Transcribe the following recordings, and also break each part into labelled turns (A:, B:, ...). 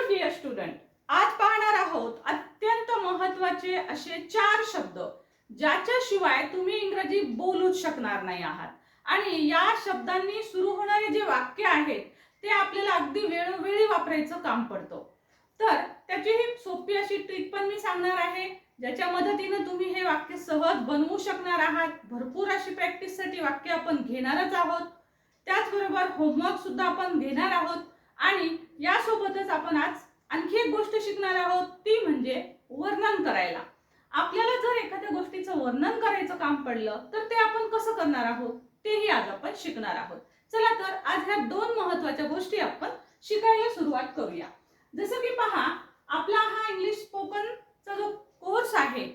A: Dear student, आज पाहणार आहोत अत्यंत महत्त्वाचे असे 4 शब्द ज्याच्याशिवाय तुम्ही इंग्रजी बोलूच शकणार नाही आहात. आणि या शब्दांनी सुरू होणारे जे वाक्य आहेत ते आपल्याला अगदी वेळोवेळी वापरायचं काम पडतं. तर त्याची ही सोपी अशी ट्रिक पण मी सांगणार आहे, ज्याच्या मदतीने तुम्ही हे वाक्य सहज बनवू शकणार आहात. भरपूर अशी प्रॅक्टिससाठी वाक्य आपण घेणारच आहोत. त्याचबरोबर होमवर्क सुद्धा आपण घेणार आहोत आणि यासोबतच आपण आज आणखी एक गोष्ट शिकणार आहोत, ती म्हणजे वर्णन करायला. आपल्याला जर एखाद्या गोष्टीचं वर्णन करायचं काम पडलं तर ते आपण कसं करणार आहोत तेही आज आपण शिकणार आहोत. चला तर आज ह्या 2 महत्त्वाच्या गोष्टी आपण शिकायला सुरुवात करूया. जसं की पहा, आपला हा इंग्लिश स्पोकनचा जो कोर्स आहे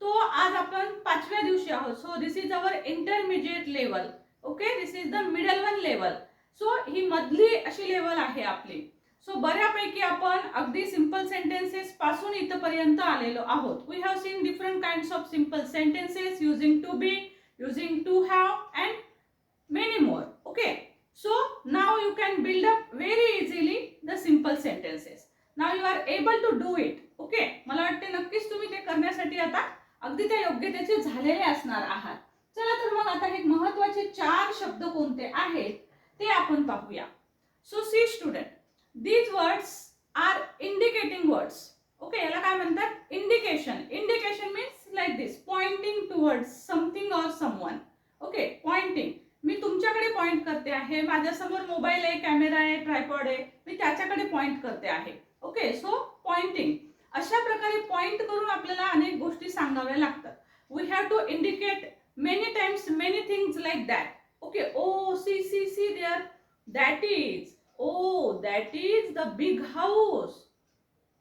A: तो आज आपण 5व्या दिवशी आहोत. So this is our intermediate level. Okay, this is the middle one level. So ही मधली अशी लेवल आहे आपली. सो बऱ्यापैकी आपण अगदी सिंपल सेंटेन्सेस पासून इथपर्यंत आलेलो आहोत. We have seen different kinds of simple sentences using to be, using to have and many more. Okay, so now you can build up very easily the simple sentences. Now you are able to do it. Okay, मला वाटते नक्कीच तुम्ही ते करण्यासाठी आता अगदी त्या योग्यतेचे झालेले असणार आहात. चला तर मग आता हे महत्त्वाचे 4 शब्द कोणते आहेत ते आपण पाहूया. So see student, these words are indicating words. Okay, याला काय म्हणतात? Indication. Indication means like this, pointing towards something or someone. Okay, pointing. मी तुमच्याकडे पॉइंट करते आहे. माझ्या समोर मोबाईल आहे, कॅमेरा आहे, ट्रायपॉड आहे, मी त्याच्याकडे पॉइंट करते आहे. Okay, so pointing. अशा प्रकारे पॉइंट करून आपल्याला अनेक गोष्टी सांगाव्या लागतात. We have to indicate many times many things like that. Okay, oh see see see there, that is. Oh, that is the big house.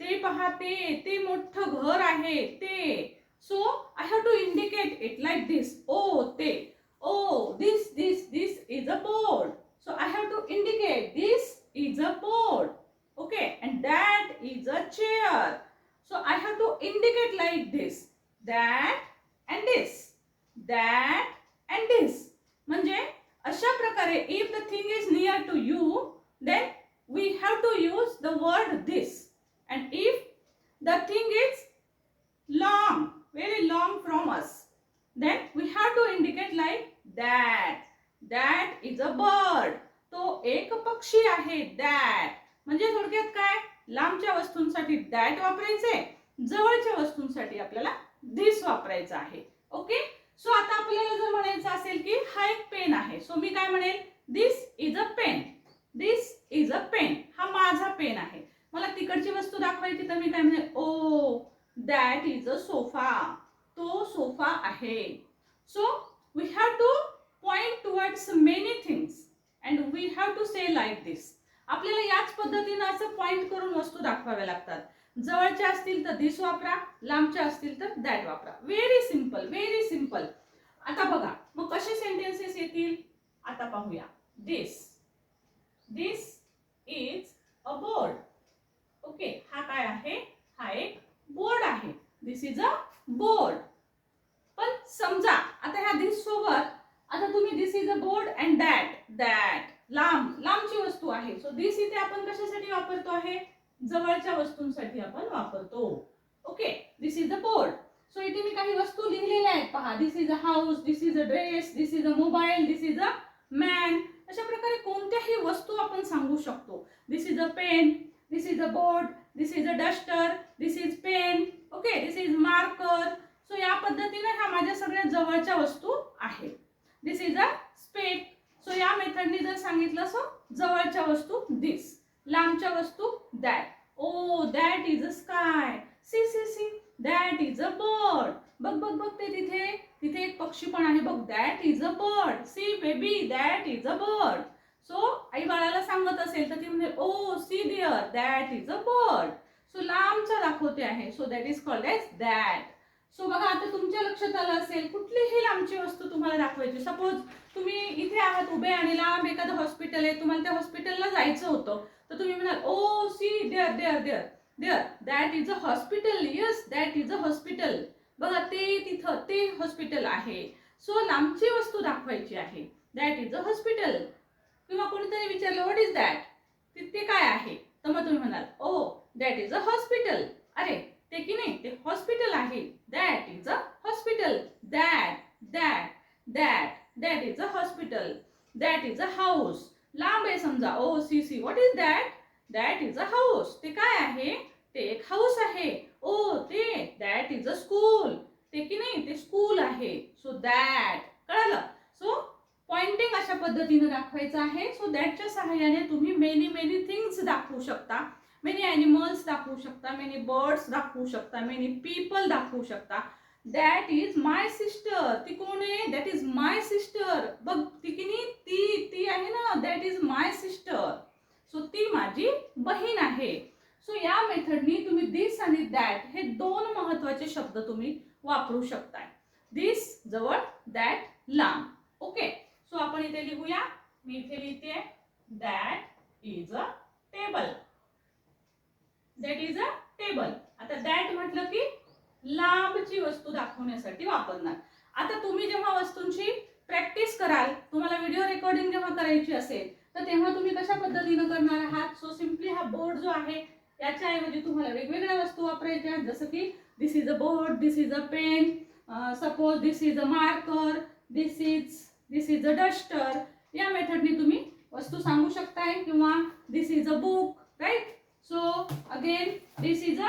A: ते पहा, ते मोठं घर आहे ते. So I have to indicate it like this. Oh, ते. Oh, this is a board. So I have to indicate this is a board. Okay, and that is a chair. So I have to indicate like this. That and this. That and this. म्हणजे अशा प्रकारे if the thing is near to you, then we have to use the word this. And if the thing is long, very long from us, then we have to indicate like that. That is a bird. तो एक पक्षी आहे. that म्हणजे थोडक्यात काय, लांबच्या वस्तूंसाठी that वापरायचे, जवळच्या वस्तूंसाठी आपल्याला this वापरायचं आहे. ओके, सो आता आपल्याला जर म्हणायचं असेल की हा एक पेन आहे, सो मी काय म्हणेल, this is a pen. This is a pen. हा माझा पेन आहे. मला तिकडची वस्तू दाखवायची तर मी काय म्हणेल, oh that is a sofa. तो सोफा आहे. So we have to point towards many things and we have to say like this. आपल्याला याच पद्धतीने असं पॉइंट करून वस्तू दाखवाव्या लागतात. जवळच्या असतील तर दिस वापरा, लांबच्या असतील तर दॅट वापरा. Very simple, very simple. आता बघा मग कसे सेंटेन्सेस येतील आता पाहूया. This is a board. Okay, हा काय आहे, हा एक बोर्ड आहे. This is a board. पण समजा आता ह्या दिस सोबत आता तुम्ही this is a board and that लांबची वस्तू आहे. सो दिस इथे आपण कशासाठी वापरतो आहे, जवळच्या वस्तूंसाठी आपण वापरतो. Okay, this is a board. So इथे मी काही वस्तू लिहिलेल्या आहेत पहा. This is a house, this is a dress, this is a mobile, this is a man. अशा प्रकारे कोणत्याही वस्तू आपण सांगू शकतो. This is a pen, this is a board, this is a duster, this is pen. Okay, this is marker. So या पद्धतीने ह्या माझ्या सगळ्या जवळच्या वस्तू आहेत. This is a speck. So या मेथडने जर सांगितलं, सो जवळच्या वस्तू दिस, लांबच्या वस्तू that. Oh that is a sky. See see see, that is a bird. बघ बघ बघ, ते तिथे एक पक्षी पण आहे बघ. That is a bird. See baby, that is a bird. So आई बाळाला सांगत असेल तर ती म्हणेल, oh see dear, that is a bird. So लांबचा दाखवते आहे. So that is called as that. So बघा आता तुमच्या लक्षात आलं असेल, कुठलीही लांबची वस्तू तुम्हाला दाखवायची. सपोज तुम्ही इथे आहात उभे आणि लांब एखादं हॉस्पिटल आहे, तुम्हाला त्या हॉस्पिटलला जायचं होतं, तर तुम्ही म्हणाल, oh see there there there there, that is a hospital. Yes, that is a hospital. बघा ते तिथं ते हॉस्पिटल आहे. सो लांबची वस्तू दाखवायची आहे. That is a hospital. किंवा कोणीतरी विचारलं व्हॉट इज दॅट, ते काय आहे, तर मग तुम्ही म्हणाल, oh that is a hospital. अरे ते की नाही, ते हॉस्पिटल आहे. That is a hospital. That is a hospital. That is a house. लांब आहे समजा. Oh see see, what is that? That is a house. ते काय आहे? ते एक हाऊस आहे. ओ ते, दॅट इज अ स्कूल. ते की नाही, ते स्कूल आहे. सो दॅट, कळलं? सो पॉइंटिंग अशा पद्धतीने दाखवायचं आहे. सो दॅटच्या सहाय्याने तुम्ही मेनी थिंग्स दाखवू शकता. मेनी ॲनिमल्स दाखवू शकता, मेनी बर्ड्स दाखवू शकता, मेनी पीपल दाखवू शकता. That is my sister. ती कोण आहे? That is my sister. बघ ती की नाही, ती आहे ना, that is my sister. So ती माझी बहीण आहे. सो या मेथडनी तुम्ही दिस आणि दॅट हे दोन महत्वाचे शब्द तुम्ही वापरू शकताय. दिस जवळ, दॅट लांब. ओके, सो आपण इथे लिहूया. मी इथे लिहिते that is a table. That is a table. आता दॅट म्हटलं की लांबची वस्तू दाखवण्यासाठी वापरणार. आता तुम्ही जेव्हा वस्तूंची प्रॅक्टिस कराल, तुम्हाला व्हिडिओ रेकॉर्डिंग जेव्हा करायची असेल, तर तेव्हा तुम्ही कशा पद्धतीने करणार आहात? सो सिम्पली हा बोर्ड जो आहे याच्याऐवजी तुम्हाला वेगवेगळ्या वस्तू वापरायच्या, जसं की this is a board, this is a pen, suppose this is a marker, this is a duster. या मेथडनी तुम्ही वस्तू सांगू शकताय. किंवा this is a book, right? So again this is a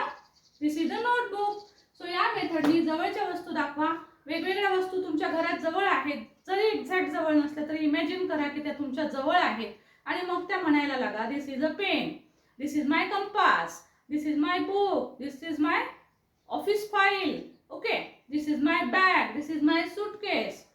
A: notebook. So या मेथडनी जवळच्या वस्तू दाखवा. वेगवेगळ्या वस्तू तुमच्या घरात जवळ आहेत, जरी एक्झॅक्ट जवळ नसल्या तरी इमॅजिन करा की त्या तुमच्या जवळ आहेत आणि मग त्या म्हणायला लागा. This is a pen, this is my compass, this is my book, this is my office file. Okay, this is my bag, this is my suitcase.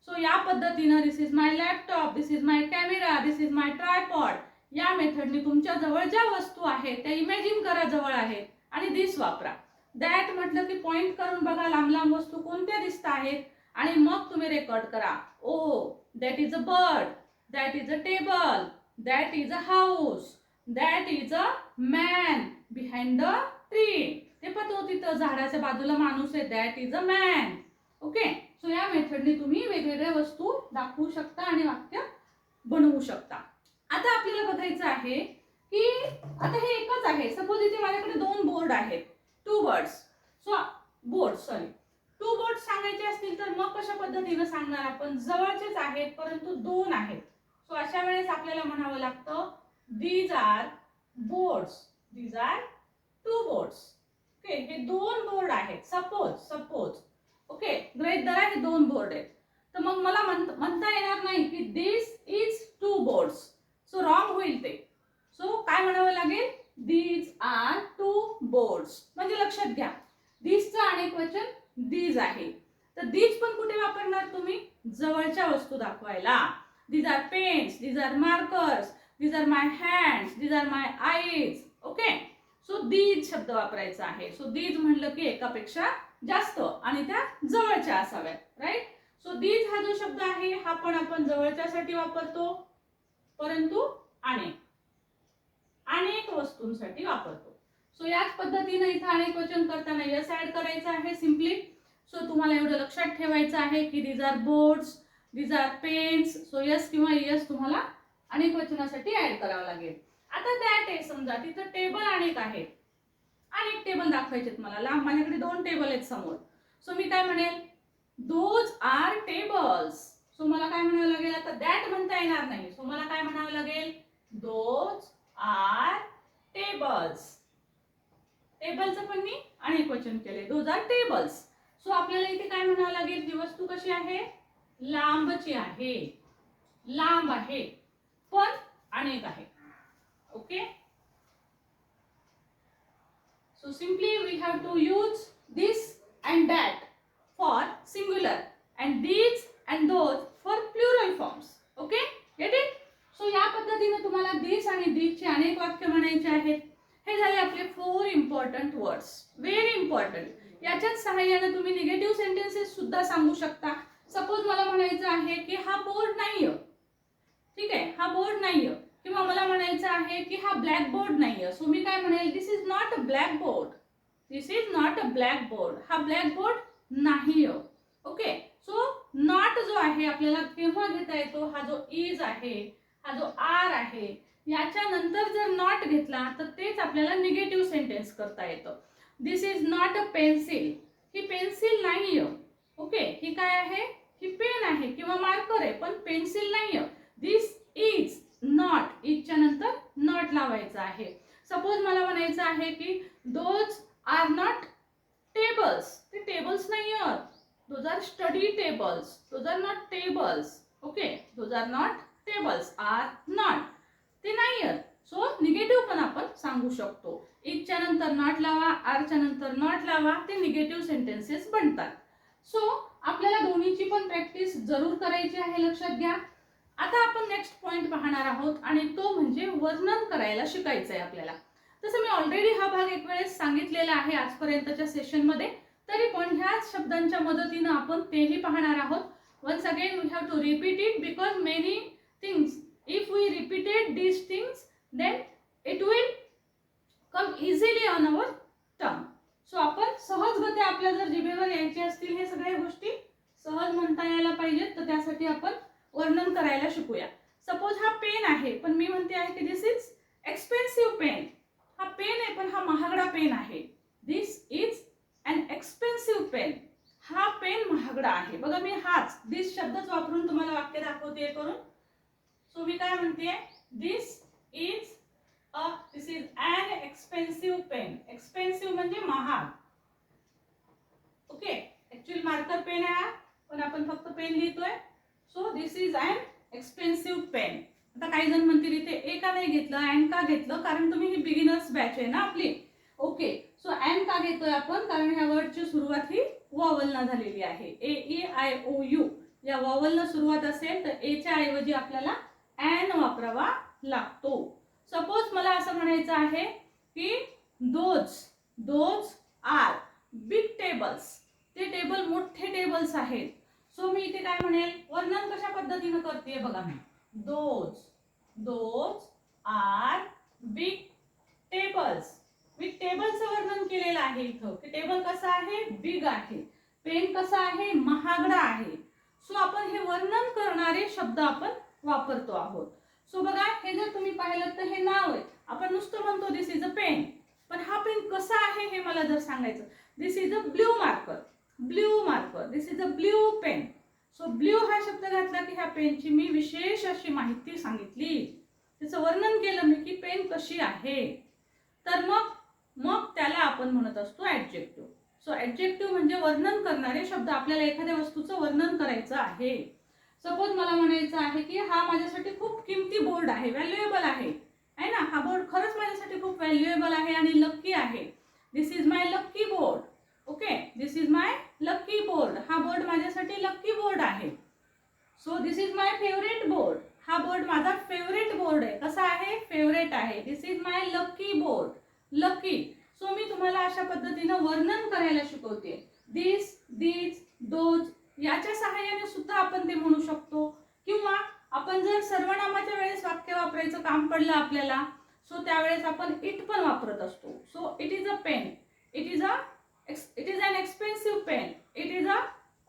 A: So या पद्धतीनं this is my laptop, this is my camera, this is my tripod. या मेथडनी तुमच्या जवळ ज्या वस्तू आहेत त्या इमॅजिन करा जवळ आहेत आणि दिस वापरा. दॅट म्हटलं की पॉइंट करून बघा लांब लांब वस्तू कोणत्या दिसत आहेत आणि मग तुम्ही रेकॉर्ड करा. ओ that is a bird, that is a table, that is a house, that is a man behind the tree. ते पण तो तिथं झाडाच्या बाजूला माणूस आहे. That is a man. Okay, so या मेथडने तुम्ही वेगवेगळ्या वस्तू दाखवू शकता आणि वाक्य बनवू शकता. आता आपल्याला बघायचं आहे की आता हे एकच आहे. सपोज इथे माझ्याकडे दोन बोर्ड आहेत, two boards. So two boards सांगायचे असतील तर मग कशा पद्धतीने सांगणार आपण? जवळचेच आहेत परंतु दोन आहेत. सो अशा वेळेस आपल्याला म्हणावं लागतं these are boards, these are two boards. Okay, हे दोन बोर्ड आहेत. सपोज ओके, गृहीत धरा हे दोन बोर्ड आहेत. तर मग मला म्हणता येणार नाही की this is two boards. So wrong होईल ते. सो काय म्हणावं लागेल? These are two boards. म्हणजे लक्षात घ्या, दीजचं अनेक वचन दीज आहे. तर दीज पण कुठे वापरणार तुम्ही? जवळच्या वस्तू दाखवायला. These are pens, these are markers, these are my hands, these are my eyes. Okay, so these शब्द वापरायचा आहे. सो दीज म्हणलं की एकापेक्षा जास्त आणि त्या जवळच्या असाव्यात, राईट? सो दीज हा जो शब्द आहे हा पण आपण जवळच्यासाठी वापरतो, परंतु अनेक वस्तूंसाठी वापरतो. सो याच पद्धतीने इथे अनेक वचन करताना यस ऍड करायचं आहे सिम्पली. सो तुम्हाला एवढं लक्षात ठेवायचं आहे की these are boards, these are pens. So yes किंवा यस तुम्हाला अनेक वचनासाठी ऍड करावं लागेल. आता दॅट आहे समजा, तिथं टेबल अनेक आहेत. अनेक टेबल दाखवायचेत मला. माझ्याकडे दोन टेबल आहेत समोर. सो मी काय म्हणेल? Those R tables. सो मला काय म्हणावं लागेल? आता दॅट म्हणता येणार नाही. सो मला काय म्हणावं लागेल? Those R tables. टेबलचं पण मी अनेक वचन केले. Those R tables. सो आपल्याला इथे काय म्हणावं लागेल? ही वस्तू कशी आहे? लांबची आहे. लांब आहे पण अनेक आहे. Okay, so simply we have to use this and that for singular and these and those for plural forms. Okay, get it? So या पद्धतीने तुम्हाला this आणि these चे अनेक वाक्य म्हणायचे आहेत. हे झाले आपले 4 इम्पॉर्टंट वर्ड्स. Very important. याच्याच सहाय्याने तुम्ही निगेटिव्ह सेंटेन्सेस सुद्धा सांगू शकता. सपोज मला म्हणायचं आहे की हा बोर्ड नाहीये. ठीक आहे, हा बोर्ड नाहीये. किंवा मला म्हणायचं आहे की हा ब्लॅक बोर्ड नाहीये. सो मी काय म्हणेल? This is not a blackboard. This is not a blackboard. हा ब्लॅक बोर्ड नाहीये. ओके, सो नॉट जो आहे आपल्याला केव्हा घेता येतो? हा जो इज आहे, हा जो आर आहे, याच्या नंतर जर नॉट घेतला तर तेच आपल्याला निगेटिव्ह सेंटेन्स करता येतं. This is not a pencil. ही पेन्सिल नाहीये. ओके, ही काय आहे? ही पेन आहे किंवा मार्कर आहे, पण पेन्सिल नाहीये. दिस इज नॉट, इजच्या नंतर नॉट लावायचा आहे. सपोज मला म्हणायचं आहे की दोज आर नॉट टेबल्स. ते टेबल्स नाही आहेत. Those are study tables. Those are not tables. Okay, those are not tables. Are not, ते नाही आहेत. सो निगेटिव्ह पण आपण सांगू शकतो. इजच्या नंतर नॉट लावा, आरच्या नंतर नॉट लावा, ते निगेटिव्ह सेंटेन्सेस बनतात. सो आपल्याला दोन्हीची पण प्रॅक्टिस जरूर करायची आहे, लक्षात घ्या. आता आपण नेक्स्ट पॉइंट पाहणार आहोत आणि तो म्हणजे वर्णन करायला शिकायचं आहे आपल्याला. तसं मी ऑलरेडी हा भाग एक वेळेस सांगितलेला आहे आजपर्यंतच्या सेशनमध्ये, तरी पण ह्या शब्दांच्या मदतीने आपण तेही पाहणार आहोत. Once again we have to repeat it because many things, if we repeated these things then it will come easily on our tongue. So आपण सहजगत्या आपल्या जर जिभेवर यायचे असतील हे सगळ्या गोष्टी सहज म्हणता यायला पाहिजेत, तर त्यासाठी आपण वर्णन करायला शिकूया. सपोज हा पेन आहे, पण मी म्हणते आहे की दिस इज एक्सपेन्सिव्ह पेन. हा पेन आहे पण हा महागडा पेन आहे. This is an expensive pen. हा पेन महागडा आहे. बघा मी हाच दिस शब्दच वापरून तुम्हाला वाक्य दाखवते करून. सो मी काय म्हणते, this is an expensive pen. Expensive म्हणजे महाग. ओके, ऍक्च्युअली मार्कर पेन आहे पण आपण फक्त पेन लिहितोय. So this is an expensive pen. आता काही जण म्हणतील इथे ए का नाही घेतलं, अँड का घेतलं? कारण तुम्ही ही बिगिनर्स बॅच आहे ना आपली. ओके, सो अँड का घेतोय आपण? कारण ह्या वर्डची सुरुवात ही वॉवलनं झालेली आहे. ए ई आय ओ यू या वॉवलनं सुरुवात असेल तर एच्या ऐवजी आपल्याला अँड वापरावा लागतो. सपोज मला असं म्हणायचं आहे की दोज आर बिग टेबल्स. ते टेबल मोठे टेबल्स आहेत. सो मी इथे काय म्हणेल, वर्णन कशा पद्धतीने करते बघा मी. Those are big tables. मी टेबलचं वर्णन केलेलं आहे इथं की टेबल कसं आहे, बिग आहे. पेन कसा आहे, महागडा आहे. सो आपण हे वर्णन करणारे शब्द आपण वापरतो आहोत. सो बघा, हे जर तुम्ही पाहिलं तर हे नाव आहे. आपण नुसतं म्हणतो दिस इज अ पेन, पण हा पेन कसा आहे हे मला जर सांगायचं, this is a blue marker. Blue marker, this is a blue pen. So blue हा शब्द घातला की ह्या पेनची मी विशेष अशी माहिती सांगितली, त्याचं वर्णन केलं मी की पेन कशी आहे. तर मग त्याला आपण म्हणत असतो ऍडजेक्टिव्ह. सो ऍडजेक्टिव्ह म्हणजे वर्णन करणारे शब्द. आपल्याला एखाद्या वस्तूचं वर्णन करायचं आहे. सपोज मला म्हणायचं आहे की हा माझ्यासाठी खूप किमती बोर्ड आहे, व्हॅल्युएबल आहे ना. हा बोर्ड खरंच माझ्यासाठी खूप व्हॅल्युएबल आहे आणि लकी आहे. This is my lucky board. Okay, this is my lucky board. हा बोर्ड माझ्यासाठी लकी बोर्ड आहे. So this is my favourite board. हा बोर्ड माझा फेवरेट बोर्ड आहे. कसा आहे, फेवरेट आहे. This is my lucky board. Lucky. So मी तुम्हाला अशा पद्धतीनं वर्णन करायला शिकवते. दिस, दीज, दोज याच्या सहाय्याने सुद्धा आपण ते म्हणू शकतो. किंवा आपण जर सर्वनामाच्या वेळेस वाक्य वापरायचं काम पडलं आपल्याला, सो त्यावेळेस आपण इट पण वापरत असतो. So it is a pen. It is an expensive pen. It is a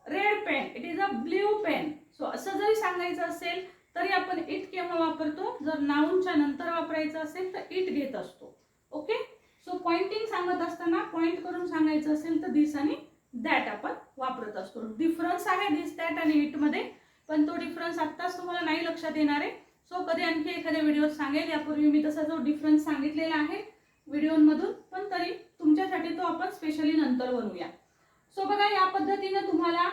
A: red pen. It is a blue pen. So असं जरी सांगायचं असेल तरी आपण इट केव्हा वापरतो, जर नाउनच्या नंतर वापरायचं असेल तर इट घेत असतो. ओके, सो पॉइंटिंग सांगत असताना पॉइंट करून सांगायचं असेल तर दिस आणि दॅट आपण वापरत असतो. डिफरन्स आहे दिस, दॅट आणि इट मध्ये, पण तो डिफरन्स आत्ताच तुम्हाला नाही लक्षात येणार आहे. सो कधी आणखी एखाद्या व्हिडिओत सांगेल. यापूर्वी मी तसा जो डिफरन्स सांगितलेला आहे व्हिडिओमधून, पण तरी तुमच्यासाठी तो आपण स्पेशली नंतर बनवूया. सो बघा, या पद्धतीने तुम्हाला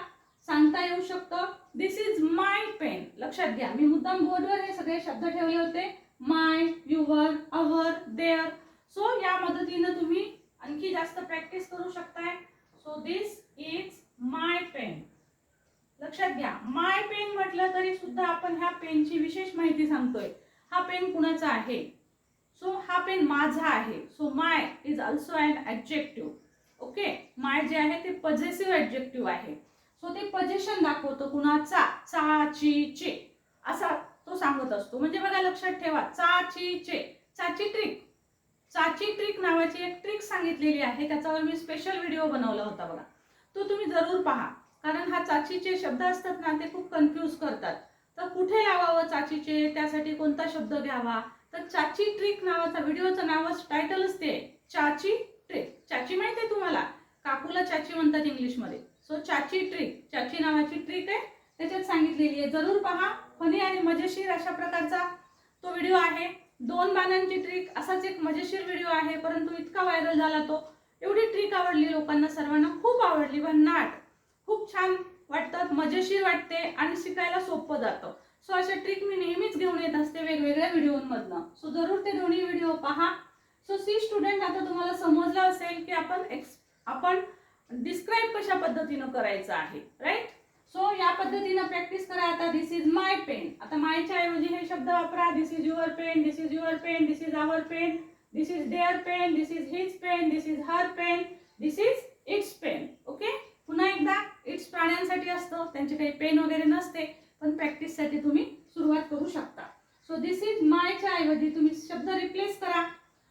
A: सांगता येऊ शकतं. दिस इज माय पेन. लक्षात घ्या, मी मुद्दाम बोर्डवर हे सगळे शब्द ठेवले होते. My, your, our, their. So या मदतीने तुम्ही आणखी जास्त प्रॅक्टिस करू शकताय. So this is my pen. लक्षात घ्या, माय पेन म्हटलं तरी सुद्धा आपण ह्या पेनची विशेष माहिती सांगतोय. हा पेन कुणाचा आहे? सो हा पेन माझा आहे. So my is also an adjective. Okay, my जे आहे ते पॉझेसिव्ह ऍडजेक्टिव्ह आहे. सो ते पोझिशन दाखवतो कुणाचा, चा, ची, चे असा तो सांगत असतो. म्हणजे बघा लक्षात ठेवा, चा, ची, चे. चाची ट्रिक. चाची ट्रिक नावाची एक ट्रिक सांगितलेली आहे, त्याच्यावर मी स्पेशल व्हिडिओ बनवला होता बघा, तो तुम्ही जरूर पहा. कारण हा चाचीचे शब्द असतात ना, ते खूप कन्फ्यूज करतात. तर कुठे लावावं चाचीचे, त्यासाठी कोणता शब्द घ्यावा तर चाची ट्रिक नावाचा व्हिडिओचं नावच टायटलच ते आहे, चाची ट्रिक. चाची माहिती आहे तुम्हाला, काकूला चाची म्हणतात इंग्लिशमध्ये. सो चाची ट्रिक, चाची नावाची ट्रिक आहे, त्याच्यात सांगितलेली आहे. जरूर पहा, फनी आणि मजेशीर अशा प्रकारचा तो व्हिडिओ आहे. 2 बाणांची ट्रिक असाच एक मजेशीर व्हिडिओ आहे, परंतु इतका व्हायरल झाला तो. एवढी ट्रिक आवडली लोकांना, सर्वांना खूप आवडली. भन्नाट, खूप छान वाटतात, मजेशीर वाटते आणि शिकायला सोपं जातं. सो अशा ट्रिक मी नेहमीच घेऊन येत असते वेगवेगळ्या व्हिडिओमधनं. सो जरूर ते दोन्ही व्हिडिओ पहा. सो सी स्टुडंट, आता तुम्हाला समजलं असेल की आपण डिस्क्राईब कशा पद्धतीनं करायचं आहे, राईट. सो या पद्धतीनं प्रॅक्टिस करा. आता दिस इज माय पेन, आता मायच्या ऐवजी हे शब्द वापरा. This is your pen, this is your pen, this is our pen, this is their pen, this is his pen, this is her pen, this is its pen. Okay, पुन्हा एकदा, it's प्राण्यांसाठी असतं, त्यांचे काही पेन वगैरे नसते, पण प्रॅक्टिससाठी तुम्ही सुरुवात करू शकता. सो दिस इज मायच्या ऐवजी तुम्ही शब्द रिप्लेस करा.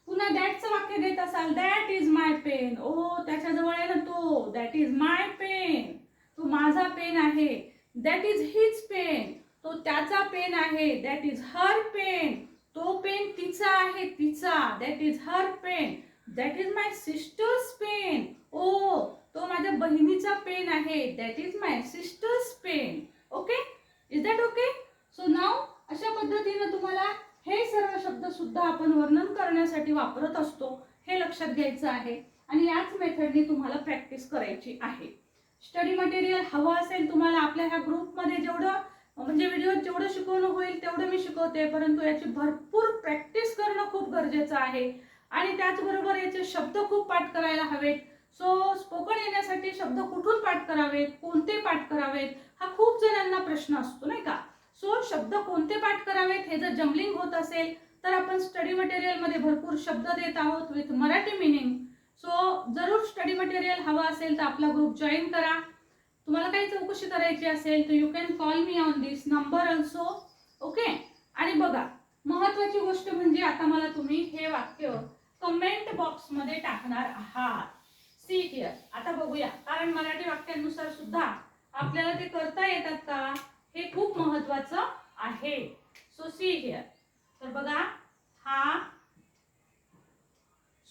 A: पुन्हा दॅटचं वाक्य घेत असाल, दॅट इज माय पेन. ओ, त्याच्याजवळ आहे ना तो, दॅट इज माय पेन, तो माझा पेन आहे. दॅट इज हिज पेन, तो त्याचा पेन आहे. दॅट इज हर पेन, तो पेन तिचा आहे, तिचा. That is her pen. That is my sister's pen, ओ, तो माझ्या बहिणीचा पेन आहे. That is my sister's pen. Okay, is that okay? So नाव अशा पद्धतीनं तुम्हाला हे सर्व शब्द सुद्धा आपण वर्णन करण्यासाठी वापरत असतो, हे लक्षात घ्यायचं आहे. आणि याच मेथडने तुम्हाला प्रॅक्टिस करायची आहे. स्टडी मटेरियल हवं असेल तुम्हाला आपल्या ह्या ग्रुपमध्ये, जेवढं म्हणजे व्हिडिओ जेवढं शिकवणं होईल तेवढं मी शिकवते, परंतु याची भरपूर प्रॅक्टिस करणं खूप गरजेचं आहे. आणि त्याचबरोबर याचे शब्द खूप पाठ करायला हवेत. सो स्पोकन येण्यासाठी शब्द कुठून पाठ करावेत, कोणते पाठ करावेत, हा खूप जणांना प्रश्न असतो, नाही का. सो शब्द कोणते पाठ करावेत हे जर जमलिंग होत असेल तर आपण स्टडी मटेरियल मध्ये भरपूर शब्द देत आहोत विथ मराठी मीनिंग. सो जरूर स्टडी मटेरियल हवा असेल तर आपला ग्रुप जॉईन करा. तुम्हाला काही चौकशी करायची असेल तर you can call me on this number also. Okay, आणि बघा, महत्वाची गोष्ट म्हणजे आता मला तुम्ही हे वाक्य कमेंट बॉक्स मध्ये टाकणार आहात. सी हिअर, आता बघूया, कारण मराठी वाक्यांनुसार सुद्धा आपल्याला ते करता येतात का, हे खूप महत्वाचं आहे. सो सी हिअर, तर बघा, हा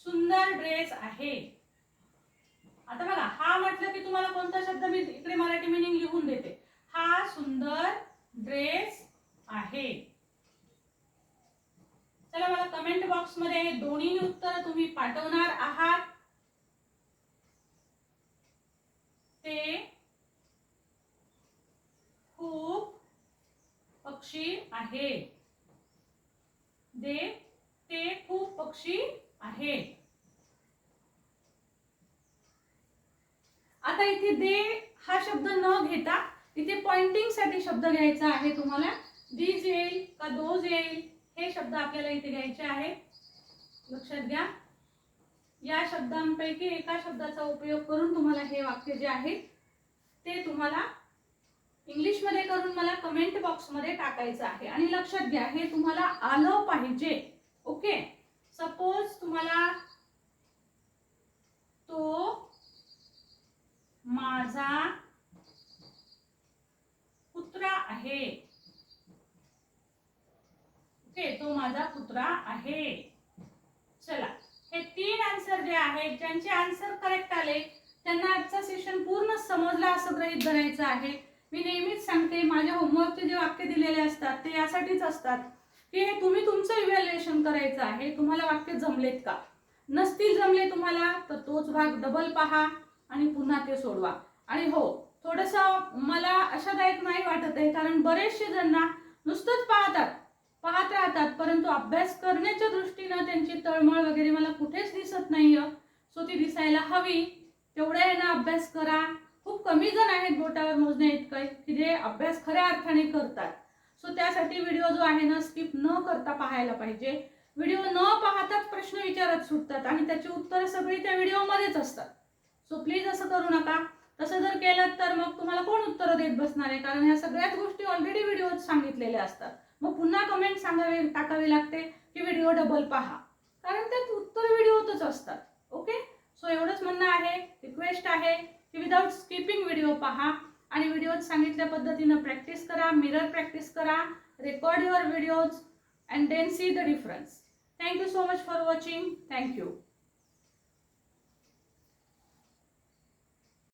A: सुंदर ड्रेस आहे. आता बघा, हा म्हटलं की तुम्हाला कोणता शब्द मी इकडे मराठी मीनिंग लिहून देते. हा सुंदर ड्रेस आहे. चला, मला कमेंट बॉक्स मध्ये हे दोन्ही उत्तर तुम्ही पाठवणार आहात. ते खूप पक्षी आहे. ते खूप पक्षी आहे. आता इथे दे हा शब्द न घेता इथे पॉइंटिंग साठी शब्द घ्यायचा आहे तुम्हाला. दीज येईल का दोज येईल, हे शब्द आपल्याला इथे घ्यायचे आहे. लक्षात घ्या, या शब्दांपैकी एका शब्दाचा उपयोग करून तुम्हाला हे वाक्य जे आहे ते तुम्हाला इंग्लिश मध्ये करून मला कमेंट बॉक्स मध्ये टाकायचं आहे. आणि लक्षात घ्या, हे तुम्हाला आलं पाहिजे. ओके, सपोज तुम्हाला तो माझा कुत्रा आहे. ओके, तो माझा कुत्रा आहे. चला, हे 3 आन्सर जे आहेत, ज्यांचे आन्सर करेक्ट आले त्यांना आजचा सेशन पूर्ण समजला असं गृहीत धरायचं आहे. मी नेहमीच सांगते, माझ्या होमवर्कचे जे वाक्य दिलेले असतात ते यासाठीच असतात की हे तुम्ही तुमचं इव्हॅल्युएशन करायचं आहे. तुम्हाला वाक्य जमलेत का, नसतील जमले तुम्हाला तर तोच भाग डबल पहा आणि पुन्हा ते सोडवा. आणि हो, थोडंसं मला आशादायक नाही वाटत आहे, कारण बरेचसे जण नुसतंच पाहत राहतात, परंतु अभ्यास करण्याच्या दृष्टीनं त्यांची तळमळ वगैरे मला कुठेच दिसत नाहीये. सो ती दिसायला हवी. तेवढ्या ह्यानं अभ्यास करा. खूप कमी जण आहेत बोटावर मोजण्या इतकं की जे अभ्यास खऱ्या अर्थाने करतात. सो त्यासाठी व्हिडिओ जो आहे ना, स्किप न करता पाहायला पाहिजे. व्हिडिओ न पाहताच प्रश्न विचारत सुटतात आणि त्याची उत्तरं सगळी त्या व्हिडिओमध्येच असतात. सो प्लीज असं करू नका. तसं जर केलं तर मग तुम्हाला कोण उत्तरं देत बसणार आहे, कारण ह्या सगळ्याच गोष्टी ऑलरेडी व्हिडिओत सांगितलेल्या असतात. मग पुन्हा कमेंट टाकावी लागते की व्हिडिओ डबल पहा, कारण त्यात उत्तर व्हिडिओतच असतात. ओके, सो एवढंच म्हणणं आहे, रिक्वेस्ट आहे की विदाउट स्किपिंग व्हिडिओ पहा आणि व्हिडिओत सांगितल्या पद्धतीनं प्रॅक्टिस करा. मिरर प्रॅक्टिस करा, record your videos. and then see the difference. Thank you so much for watching. Thank you.